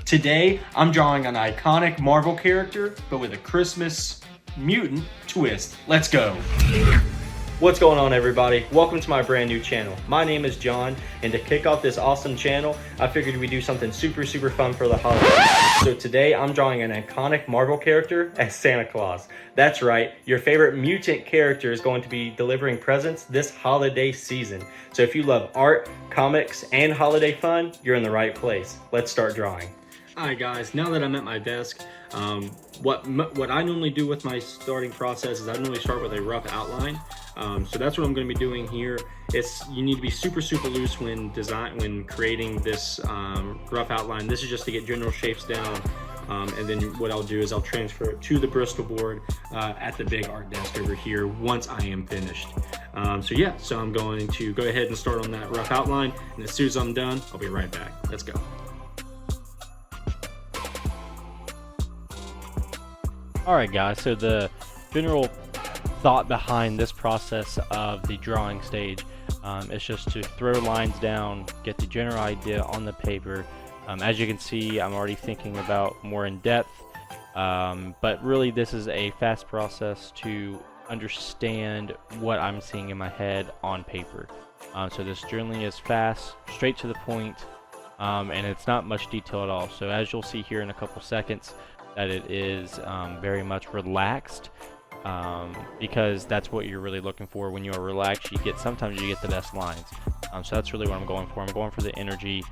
Today, I'm drawing an iconic Marvel character, but with a Christmas mutant twist. Let's go. What's going on, everybody? Welcome to my brand new channel. My name is John, and to kick off this awesome channel, I figured we'd do something super fun for the holidays. So today, I'm drawing an iconic Marvel character as Santa Claus. That's right, your favorite mutant character is going to be delivering presents this holiday season. So if you love art, comics, and holiday fun, you're in the right place. Let's start drawing. Alright guys, now that I'm at my desk, what I normally do with my starting process is I normally start with a rough outline. So that's what I'm going to be doing here. You need to be super loose when creating this rough outline. This is just to get general shapes down, and then what I'll do is I'll transfer it to the Bristol board at the big art desk over here once I am finished. So I'm going to go ahead and start on that rough outline, and as soon as I'm done, I'll be right back. Let's go. Alright guys, so the general thought behind this process of the drawing stage is just to throw lines down, get the general idea on the paper. As you can see, I'm already thinking about more in depth, but really this is a fast process to understand what I'm seeing in my head on paper. So this generally is fast, straight to the point, and it's not much detail at all. So as you'll see here in a couple seconds, that it is very much relaxed, because that's what you're really looking for. When you are relaxed, sometimes you get the best lines. So that's really what I'm going for. I'm going for the energy.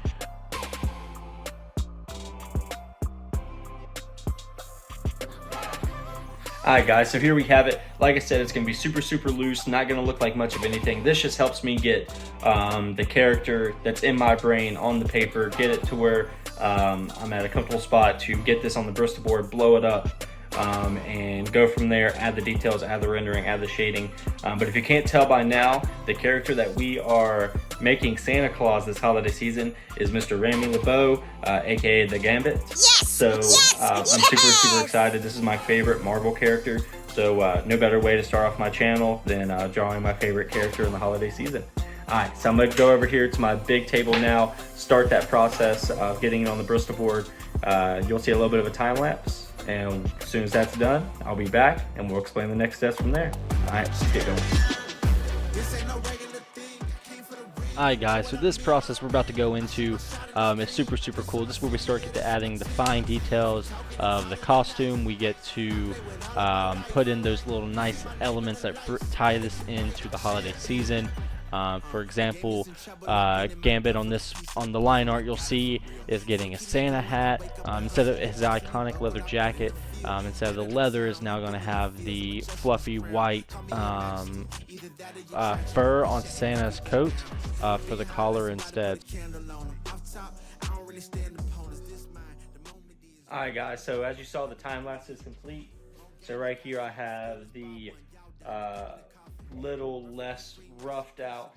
Alright guys, so here we have it. Like I said, it's going to be super loose, not going to look like much of anything. This just helps me get the character that's in my brain on the paper, get it to where I'm at a comfortable spot to get this on the Bristol board, blow it up, and go from there, add the details, add the rendering, add the shading. But if you can't tell by now, the character that we are making Santa Claus this holiday season is Mr. Rami LeBeau, aka the Gambit. Yes! I'm super excited. This is my favorite Marvel character, so no better way to start off my channel than drawing my favorite character in the holiday season. Alright, so I'm going to go over here to my big table now, start that process of getting it on the Bristol board. You'll see a little bit of a time lapse, and as soon as that's done, I'll be back and we'll explain the next steps from there. Alright, let's get going. Alright guys, so this process we're about to go into is super cool. This is where we start adding the fine details of the costume. We get to put in those little nice elements that tie this into the holiday season. For example, Gambit on the line art you'll see is getting a Santa hat. Instead of his iconic leather jacket, instead of the leather is now going to have the fluffy white fur on Santa's coat for the collar instead. Alright guys, so as you saw, the time lapse is complete. So right here I have the little less roughed out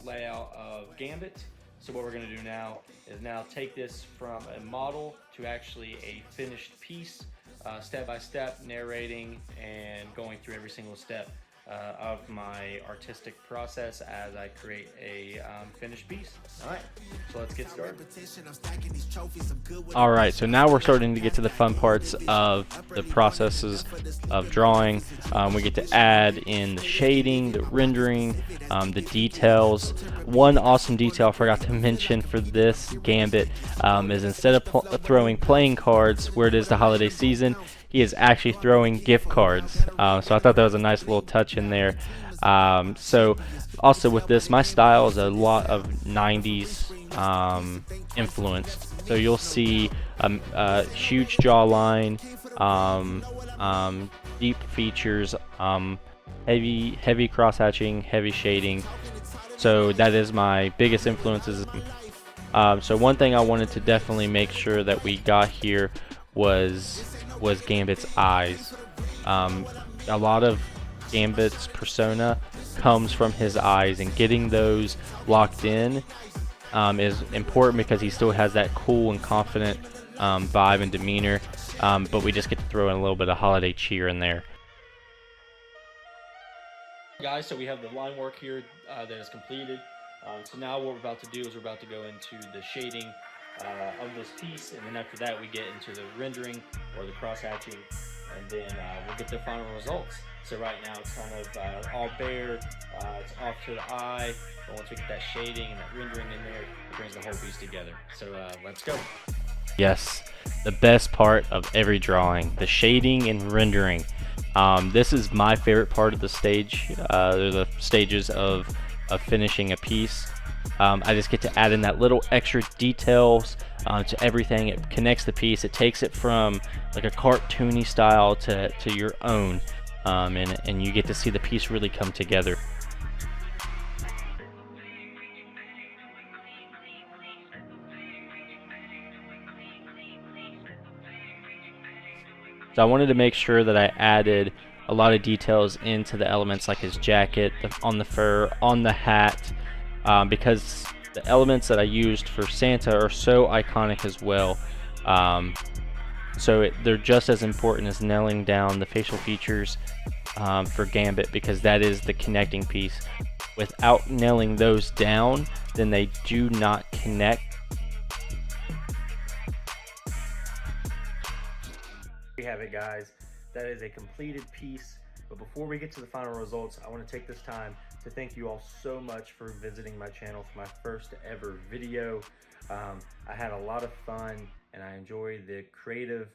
layout of Gambit. So what we're going to do now is take this from a model to actually a finished piece, step by step, narrating and going through every single step of my artistic process as I create a finished piece. Alright, so let's get started. Alright, so now we're starting to get to the fun parts of the processes of drawing. We get to add in the shading, the rendering, the details. One awesome detail I forgot to mention for this Gambit is instead of throwing playing cards where it is the holiday season, he is actually throwing gift cards. So I thought that was a nice little touch in there. So also with this, my style is a lot of 90s influenced. So you'll see a huge jawline, deep features, heavy cross-hatching, heavy shading. So that is my biggest influences. So one thing I wanted to definitely make sure that we got here was Gambit's eyes. A lot of Gambit's persona comes from his eyes, and getting those locked in is important because he still has that cool and confident vibe and demeanor, but we just get to throw in a little bit of holiday cheer in there. Guys, so we have the line work here that is completed. So now what we're about to do is we're about to go into the shading of this piece, and then after that we get into the rendering or the cross-hatching, and then we'll get the final results. So right now it's kind of all bare, it's off to the eye, but once we get that shading and that rendering in there, it brings the whole piece together. So let's go. Yes, the best part of every drawing, the shading and rendering. This is my favorite part of the stage. They're the stages of finishing a piece. I just get to add in that little extra details to everything. It connects the piece. It takes it from like a cartoony style to your own, and you get to see the piece really come together. So I wanted to make sure that I added a lot of details into the elements, like his jacket, on the fur, on the hat, because the elements that I used for Santa are so iconic as well. They're just as important as nailing down the facial features for Gambit, because that is the connecting piece. Without nailing those down, then they do not connect. We have it, guys. That is a completed piece. But before we get to the final results, I want to take this time to thank you all so much for visiting my channel for my first ever video. I had a lot of fun and I enjoyed the creative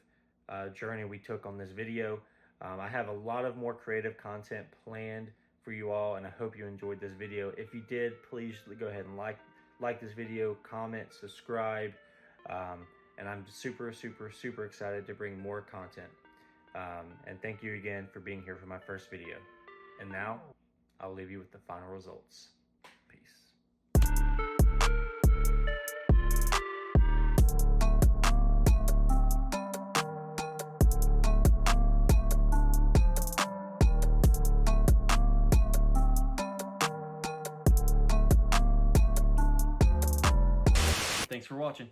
journey we took on this video. I have a lot of more creative content planned for you all, and I hope you enjoyed this video. If you did, please go ahead and like this video, comment, subscribe. And I'm super excited to bring more content. And thank you again for being here for my first video. And now, I'll leave you with the final results. Peace. Thanks for watching.